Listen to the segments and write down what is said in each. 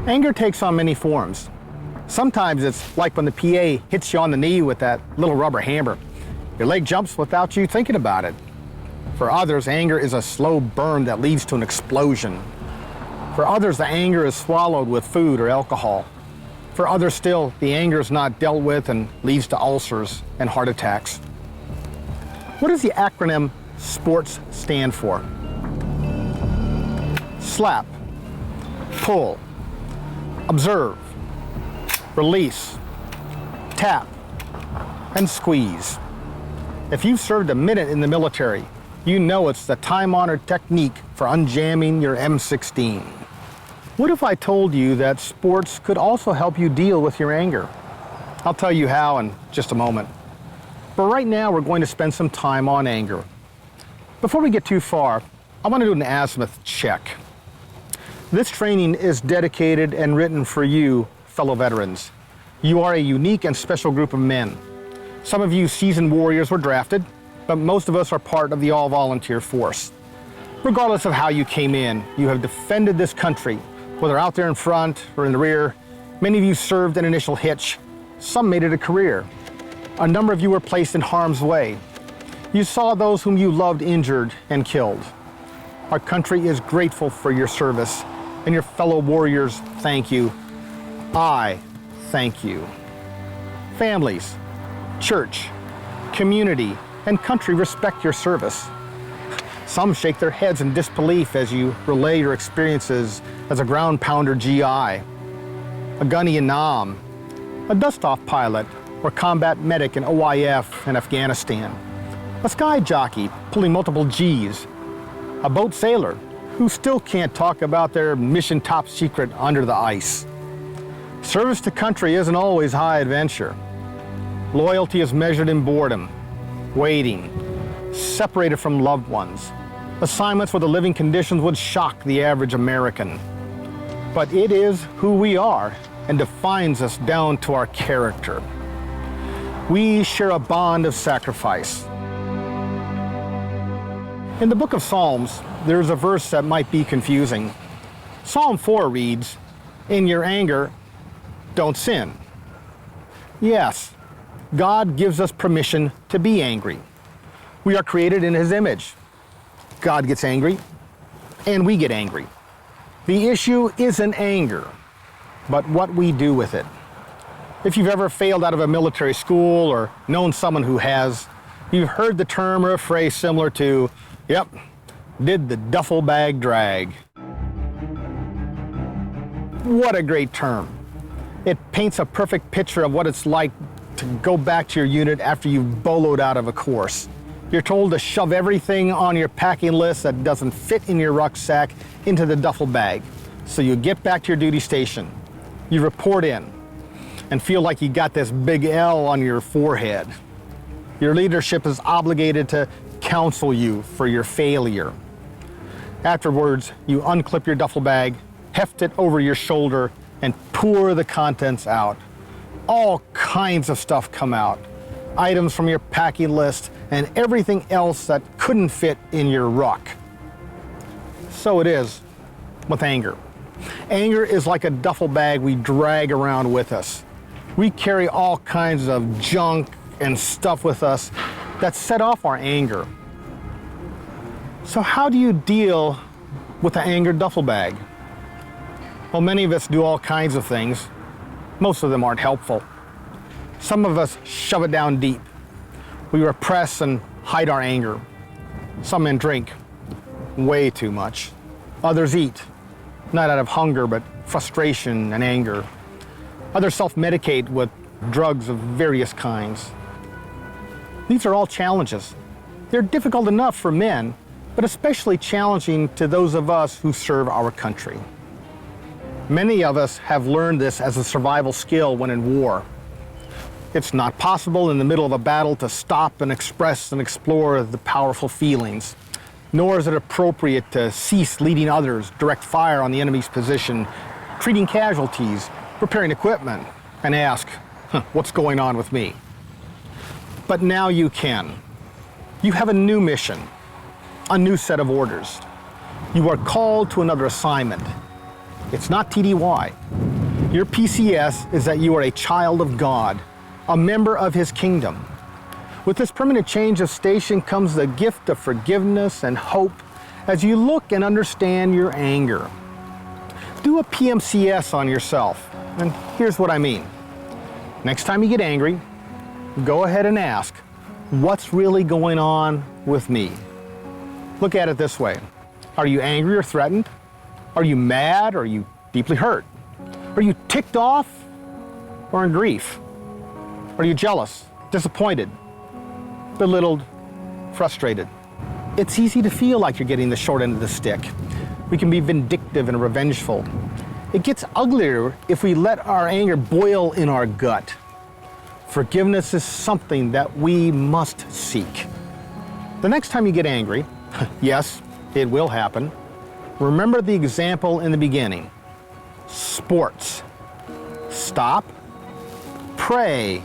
Anger takes on many forms. Sometimes it's like when the PA hits you on the knee with that little rubber hammer. Your leg jumps without you thinking about it. For others, anger is a slow burn that leads to an explosion. For others, the anger is swallowed with food or alcohol. For others still, the anger is not dealt with and leads to ulcers and heart attacks. What does the acronym SPORTS stand for? Slap, pull, observe, release, tap, and squeeze. If you've served a minute in the military, you know it's the time-honored technique for unjamming your M16. What if I told you that sports could also help you deal with your anger? I'll tell you how in just a moment. But right now, we're going to spend some time on anger. Before we get too far, I want to do an azimuth check. This training is dedicated and written for you, fellow veterans. You are a unique and special group of men. Some of you seasoned warriors were drafted, but most of us are part of the all-volunteer force. Regardless of how you came in, you have defended this country, whether out there in front or in the rear. Many of you served an initial hitch. Some made it a career. A number of you were placed in harm's way. You saw those whom you loved injured and killed. Our country is grateful for your service, and your fellow warriors thank you. I thank you. Families, church, community, and country respect your service. Some shake their heads in disbelief as you relay your experiences as a ground pounder GI, a gunny in Nam, a dust-off pilot, or combat medic in OIF in Afghanistan, a sky jockey pulling multiple Gs, a boat sailor who still can't talk about their mission top secret under the ice. Service to country isn't always high adventure. Loyalty is measured in boredom, waiting, separated from loved ones, assignments where the living conditions would shock the average American. But it is who we are and defines us down to our character. We share a bond of sacrifice. In the book of Psalms, there's a verse that might be confusing. Psalm 4 reads, "In your anger, don't sin." Yes, God gives us permission to be angry. We are created in His image. God gets angry, and we get angry. The issue isn't anger, but what we do with it. If you've ever failed out of a military school or known someone who has, you've heard the term or a phrase similar to, "Yep, did the duffel bag drag." What a great term. It paints a perfect picture of what it's like to go back to your unit after you've boloed out of a course. You're told to shove everything on your packing list that doesn't fit in your rucksack into the duffel bag. So you get back to your duty station. You report in and feel like you got this big L on your forehead. Your leadership is obligated to counsel you for your failure. Afterwards, you unclip your duffel bag, heft it over your shoulder, and pour the contents out. All kinds of stuff come out. Items from your packing list and everything else that couldn't fit in your ruck. So it is with anger. Anger is like a duffel bag we drag around with us. We carry all kinds of junk and stuff with us that set off our anger. So how do you deal with the anger duffel bag? Well, many of us do all kinds of things. Most of them aren't helpful. Some of us shove it down deep. We repress and hide our anger. Some men drink, way too much. Others eat, not out of hunger, but frustration and anger. Others self-medicate with drugs of various kinds. These are all challenges. They're difficult enough for men, but especially challenging to those of us who serve our country. Many of us have learned this as a survival skill when in war. It's not possible in the middle of a battle to stop and express and explore the powerful feelings, nor is it appropriate to cease leading others, direct fire on the enemy's position, treating casualties, preparing equipment, and ask, what's going on with me? But now you can. You have a new mission, a new set of orders. You are called to another assignment. It's not TDY. Your PCS is that you are a child of God, a member of His kingdom. With this permanent change of station comes the gift of forgiveness and hope as you look and understand your anger. Do a PMCS on yourself, and here's what I mean. Next time you get angry, go ahead and ask, what's really going on with me? Look at it this way. Are you angry or threatened? Are you mad or are you deeply hurt? Are you ticked off or in grief? Are you jealous, disappointed, belittled, frustrated? It's easy to feel like you're getting the short end of the stick. We can be vindictive and revengeful. It gets uglier if we let our anger boil in our gut. Forgiveness is something that we must seek. The next time you get angry, yes, it will happen, remember the example in the beginning. Sports. Stop, pray,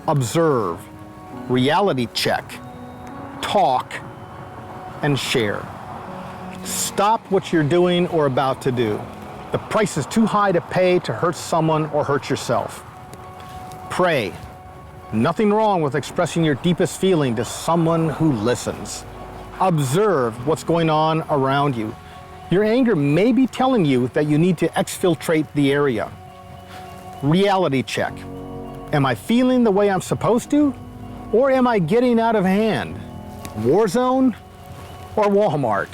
observe, reality check, talk, and share. Stop what you're doing or about to do. The price is too high to pay to hurt someone or hurt yourself. Pray. Nothing wrong with expressing your deepest feeling to someone who listens. Observe what's going on around you. Your anger may be telling you that you need to exfiltrate the area. Reality check. Am I feeling the way I'm supposed to? Or am I getting out of hand? War zone or Walmart?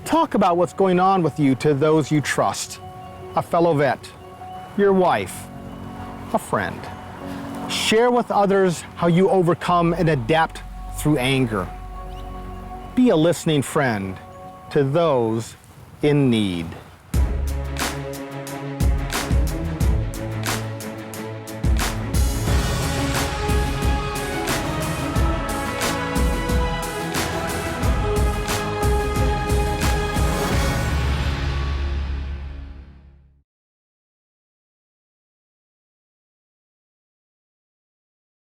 Talk about what's going on with you to those you trust. A fellow vet, your wife, a friend. Share with others how you overcome and adapt through anger. Be a listening friend to those in need.